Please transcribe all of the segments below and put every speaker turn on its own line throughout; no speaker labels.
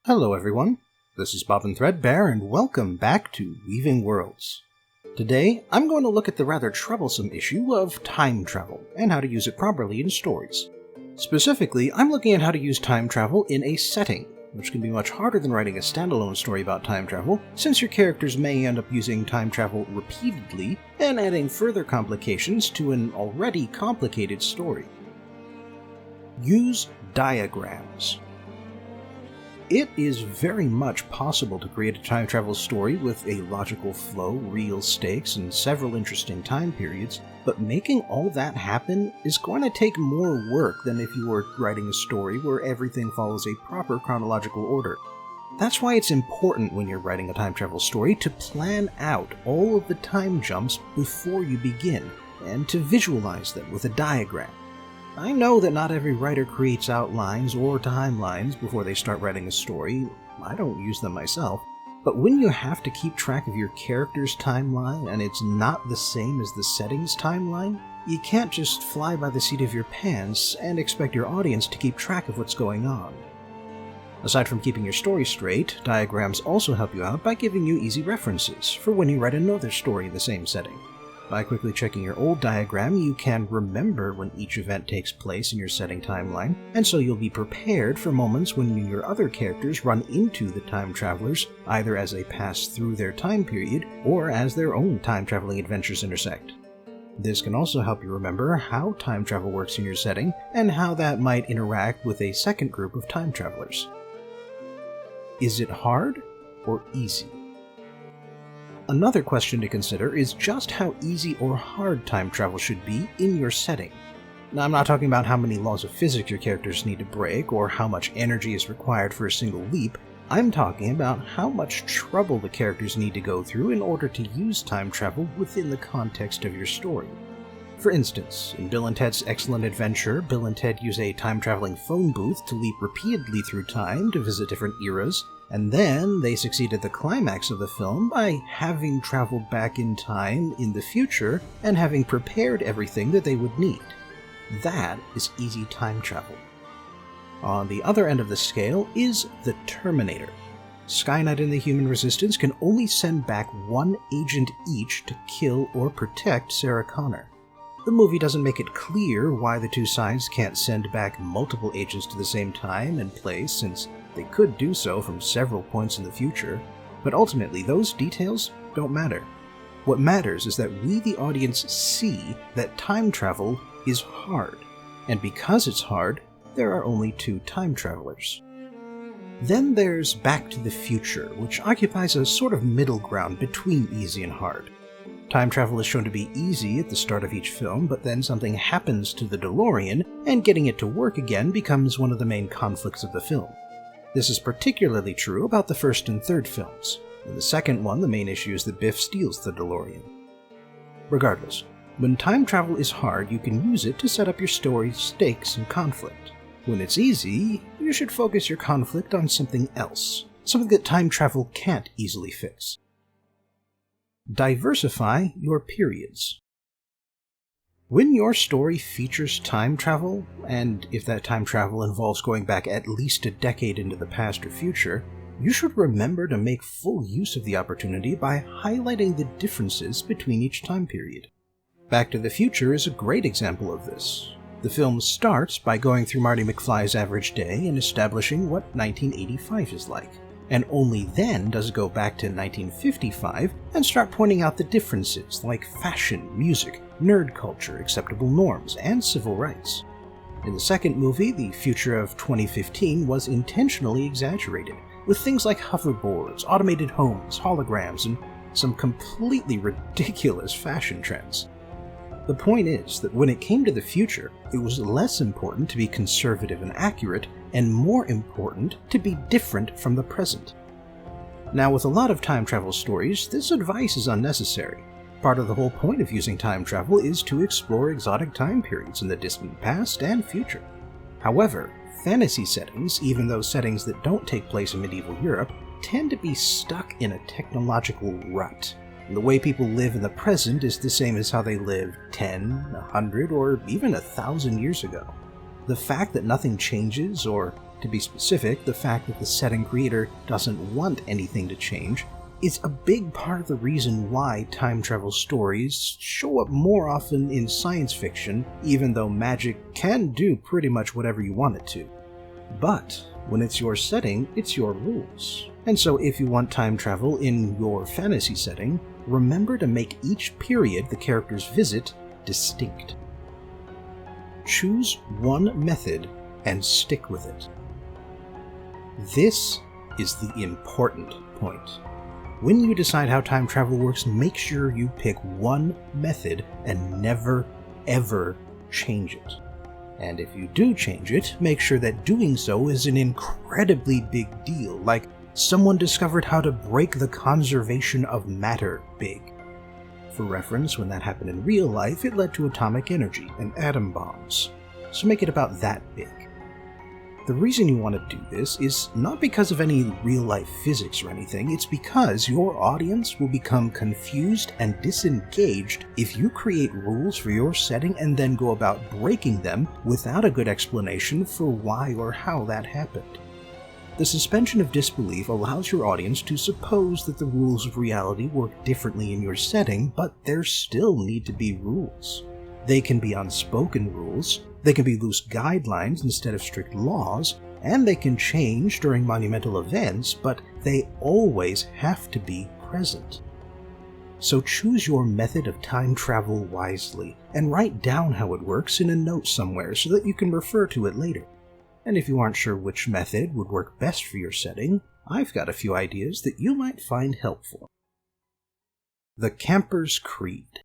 Hello everyone, this is Bobbin Threadbare and welcome back to Weaving Worlds. Today, I'm going to look at the rather troublesome issue of time travel and how to use it properly in stories. Specifically, I'm looking at how to use time travel in a setting, which can be much harder than writing a standalone story about time travel, since your characters may end up using time travel repeatedly and adding further complications to an already complicated story. Use diagrams. It is very much possible to create a time travel story with a logical flow, real stakes, and several interesting time periods, but making all that happen is going to take more work than if you were writing a story where everything follows a proper chronological order. That's why it's important when you're writing a time travel story to plan out all of the time jumps before you begin, and to visualize them with a diagram. I know that not every writer creates outlines or timelines before they start writing a story. I don't use them myself. But when you have to keep track of your character's timeline and it's not the same as the setting's timeline, you can't just fly by the seat of your pants and expect your audience to keep track of what's going on. Aside from keeping your story straight, diagrams also help you out by giving you easy references for when you write another story in the same setting. By quickly checking your old diagram, you can remember when each event takes place in your setting timeline, and so you'll be prepared for moments when you and your other characters run into the time travelers, either as they pass through their time period, or as their own time-traveling adventures intersect. This can also help you remember how time travel works in your setting, and how that might interact with a second group of time travelers. Is it hard or easy? Another question to consider is just how easy or hard time travel should be in your setting. Now, I'm not talking about how many laws of physics your characters need to break or how much energy is required for a single leap. I'm talking about how much trouble the characters need to go through in order to use time travel within the context of your story. For instance, in Bill and Ted's Excellent Adventure, Bill and Ted use a time-traveling phone booth to leap repeatedly through time to visit different eras, and then they succeed at the climax of the film by having traveled back in time in the future and having prepared everything that they would need. That is easy time travel. On the other end of the scale is the Terminator. Skynet and the Human Resistance can only send back one agent each to kill or protect Sarah Connor. The movie doesn't make it clear why the two sides can't send back multiple agents to the same time and place, since they could do so from several points in the future, but ultimately those details don't matter. What matters is that we, the audience, see that time travel is hard, and because it's hard, there are only two time travelers. Then there's Back to the Future, which occupies a sort of middle ground between easy and hard. Time travel is shown to be easy at the start of each film, but then something happens to the DeLorean, and getting it to work again becomes one of the main conflicts of the film. This is particularly true about the first and third films. In the second one, the main issue is that Biff steals the DeLorean. Regardless, when time travel is hard, you can use it to set up your story's stakes and conflict. When it's easy, you should focus your conflict on something else, something that time travel can't easily fix. Diversify your periods. When your story features time travel, and if that time travel involves going back at least a decade into the past or future, you should remember to make full use of the opportunity by highlighting the differences between each time period. Back to the Future is a great example of this. The film starts by going through Marty McFly's average day and establishing what 1985 is like, and only then does it go back to 1955 and start pointing out the differences like fashion, music, nerd culture, acceptable norms, and civil rights. In the second movie, the future of 2015 was intentionally exaggerated, with things like hoverboards, automated homes, holograms, and some completely ridiculous fashion trends. The point is that when it came to the future, it was less important to be conservative and accurate, and more important to be different from the present. Now, with a lot of time travel stories, this advice is unnecessary. Part of the whole point of using time travel is to explore exotic time periods in the distant past and future. However, fantasy settings, even those settings that don't take place in medieval Europe, tend to be stuck in a technological rut. And the way people live in the present is the same as how they lived 10, 100, or even 1,000 years ago. The fact that nothing changes or To be specific, the fact that the setting creator doesn't want anything to change is a big part of the reason why time travel stories show up more often in science fiction, even though magic can do pretty much whatever you want it to. But when it's your setting, it's your rules. And so if you want time travel in your fantasy setting, remember to make each period the characters visit distinct. Choose one method and stick with it. This is the important point. When you decide how time travel works, make sure you pick one method and never, ever change it. And if you do change it, make sure that doing so is an incredibly big deal, like someone discovered how to break the conservation of matter big. For reference, when that happened in real life, it led to atomic energy and atom bombs. So make it about that big. The reason you want to do this is not because of any real-life physics or anything, it's because your audience will become confused and disengaged if you create rules for your setting and then go about breaking them without a good explanation for why or how that happened. The suspension of disbelief allows your audience to suppose that the rules of reality work differently in your setting, but there still need to be rules. They can be unspoken rules, they can be loose guidelines instead of strict laws, and they can change during monumental events, but they always have to be present. So choose your method of time travel wisely, and write down how it works in a note somewhere so that you can refer to it later. And if you aren't sure which method would work best for your setting, I've got a few ideas that you might find helpful. The Camper's Creed.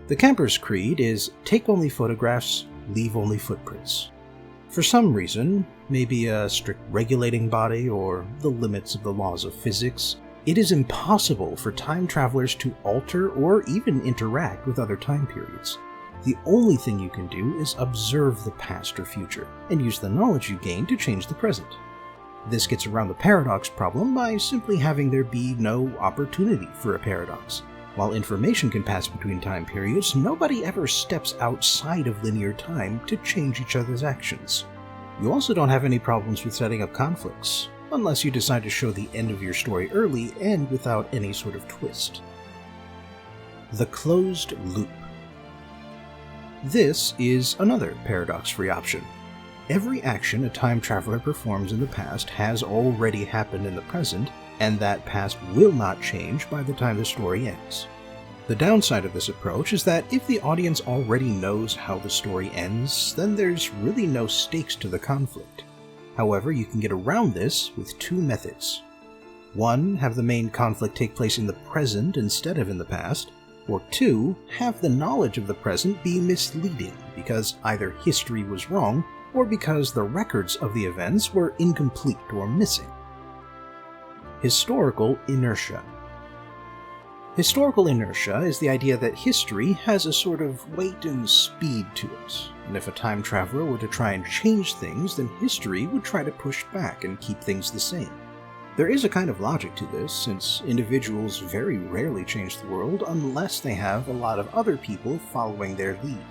The Camper's Creed is take only photographs, leave only footprints. For some reason, maybe a strict regulating body or the limits of the laws of physics, it is impossible for time travelers to alter or even interact with other time periods. The only thing you can do is observe the past or future, and use the knowledge you gain to change the present. This gets around the paradox problem by simply having there be no opportunity for a paradox. While information can pass between time periods, nobody ever steps outside of linear time to change each other's actions. You also don't have any problems with setting up conflicts, unless you decide to show the end of your story early and without any sort of twist. The Closed Loop. This is another paradox-free option. Every action a time traveler performs in the past has already happened in the present, and that past will not change by the time the story ends. The downside of this approach is that if the audience already knows how the story ends, then there's really no stakes to the conflict. However, you can get around this with two methods. One, have the main conflict take place in the present instead of in the past, or two, have the knowledge of the present be misleading because either history was wrong or because the records of the events were incomplete or missing. Historical inertia. Historical inertia is the idea that history has a sort of weight and speed to it, and if a time traveler were to try and change things, then history would try to push back and keep things the same. There is a kind of logic to this, since individuals very rarely change the world unless they have a lot of other people following their lead.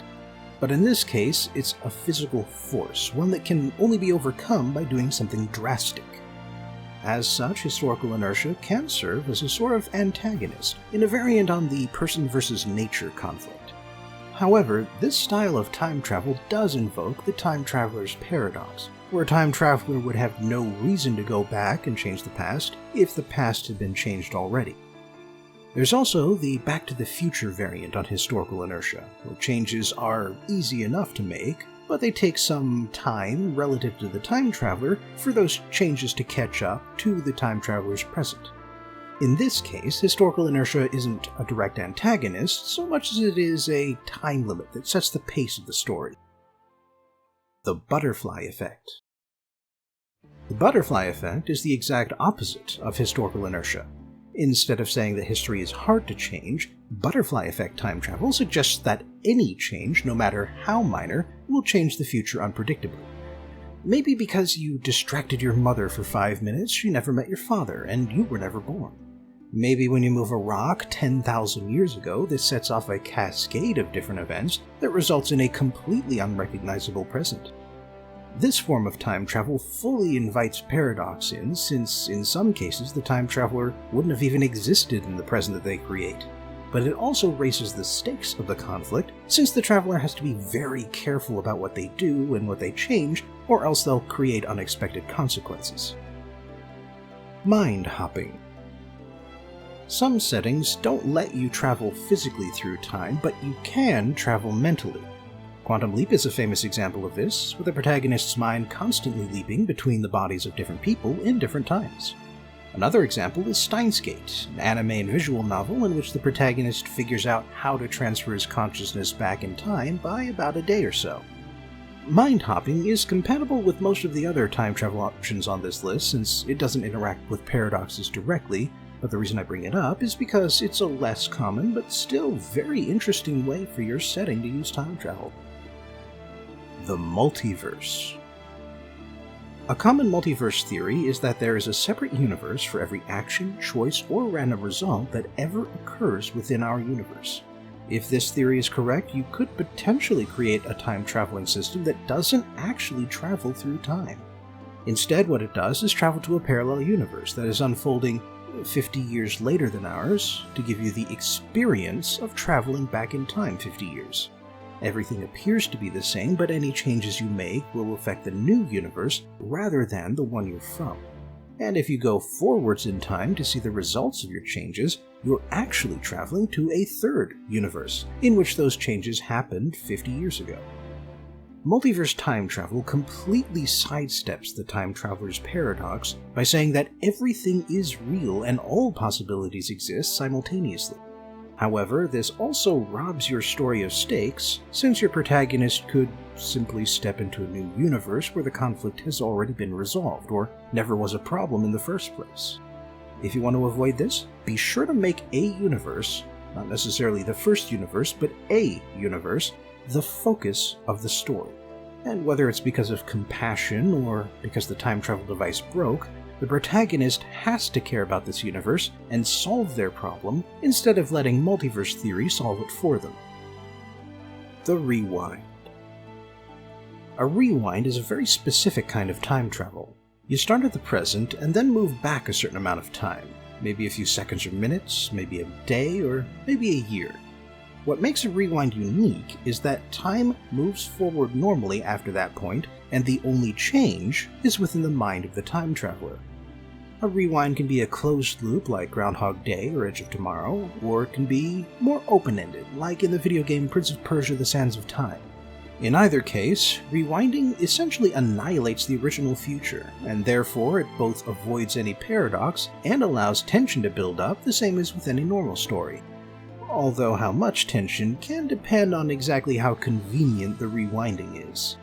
But in this case, it's a physical force, one that can only be overcome by doing something drastic. As such, historical inertia can serve as a sort of antagonist, in a variant on the person versus nature conflict. However, this style of time travel does invoke the time traveler's paradox, where a time traveler would have no reason to go back and change the past if the past had been changed already. There's also the Back to the Future variant on historical inertia, where changes are easy enough to make, but they take some time relative to the time traveler for those changes to catch up to the time traveler's present. In this case, historical inertia isn't a direct antagonist so much as it is a time limit that sets the pace of the story. The Butterfly Effect. The butterfly effect is the exact opposite of historical inertia. Instead of saying that history is hard to change, butterfly effect time travel suggests that any change, no matter how minor, will change the future unpredictably. Maybe because you distracted your mother for 5 minutes, she never met your father, and you were never born. Maybe when you move a rock 10,000 years ago, this sets off a cascade of different events that results in a completely unrecognizable present. This form of time travel fully invites paradox in, since in some cases the time traveler wouldn't have even existed in the present that they create. But it also raises the stakes of the conflict, since the traveler has to be very careful about what they do and what they change, or else they'll create unexpected consequences. Mind hopping. Some settings don't let you travel physically through time, but you can travel mentally. Quantum Leap is a famous example of this, with the protagonist's mind constantly leaping between the bodies of different people in different times. Another example is Steins Gate, an anime and visual novel in which the protagonist figures out how to transfer his consciousness back in time by about a day or so. Mind hopping is compatible with most of the other time travel options on this list since it doesn't interact with paradoxes directly, but the reason I bring it up is because it's a less common but still very interesting way for your setting to use time travel. The Multiverse. A common multiverse theory is that there is a separate universe for every action, choice, or random result that ever occurs within our universe. If this theory is correct, you could potentially create a time-traveling system that doesn't actually travel through time. Instead, what it does is travel to a parallel universe that is unfolding 50 years later than ours to give you the experience of traveling back in time 50 years. Everything appears to be the same, but any changes you make will affect the new universe rather than the one you're from. And if you go forwards in time to see the results of your changes, you're actually traveling to a third universe, in which those changes happened 50 years ago. Multiverse time travel completely sidesteps the time traveler's paradox by saying that everything is real and all possibilities exist simultaneously. However, this also robs your story of stakes, since your protagonist could simply step into a new universe where the conflict has already been resolved, or never was a problem in the first place. If you want to avoid this, be sure to make a universe, not necessarily the first universe, but a universe, the focus of the story. And whether it's because of compassion or because the time travel device broke, the protagonist has to care about this universe and solve their problem instead of letting multiverse theory solve it for them. The Rewind. A rewind is a very specific kind of time travel. You start at the present and then move back a certain amount of time, maybe a few seconds or minutes, maybe a day, or maybe a year. What makes a rewind unique is that time moves forward normally after that point, and the only change is within the mind of the time traveler. A rewind can be a closed loop like Groundhog Day or Edge of Tomorrow, or it can be more open-ended like in the video game Prince of Persia: The Sands of Time. In either case, rewinding essentially annihilates the original future, and therefore it both avoids any paradox and allows tension to build up the same as with any normal story. Although how much tension can depend on exactly how convenient the rewinding is.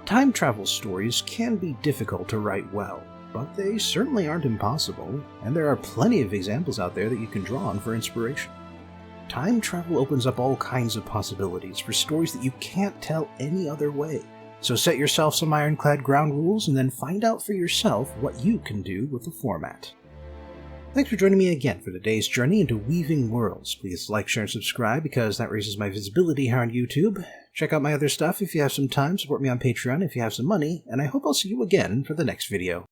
Time travel stories can be difficult to write well, but they certainly aren't impossible, and there are plenty of examples out there that you can draw on for inspiration. Time travel opens up all kinds of possibilities for stories that you can't tell any other way, so set yourself some ironclad ground rules and then find out for yourself what you can do with the format. Thanks for joining me again for today's journey into Weaving Worlds. Please like, share, and subscribe because that raises my visibility here on YouTube. Check out my other stuff if you have some time, support me on Patreon if you have some money, and I hope I'll see you again for the next video.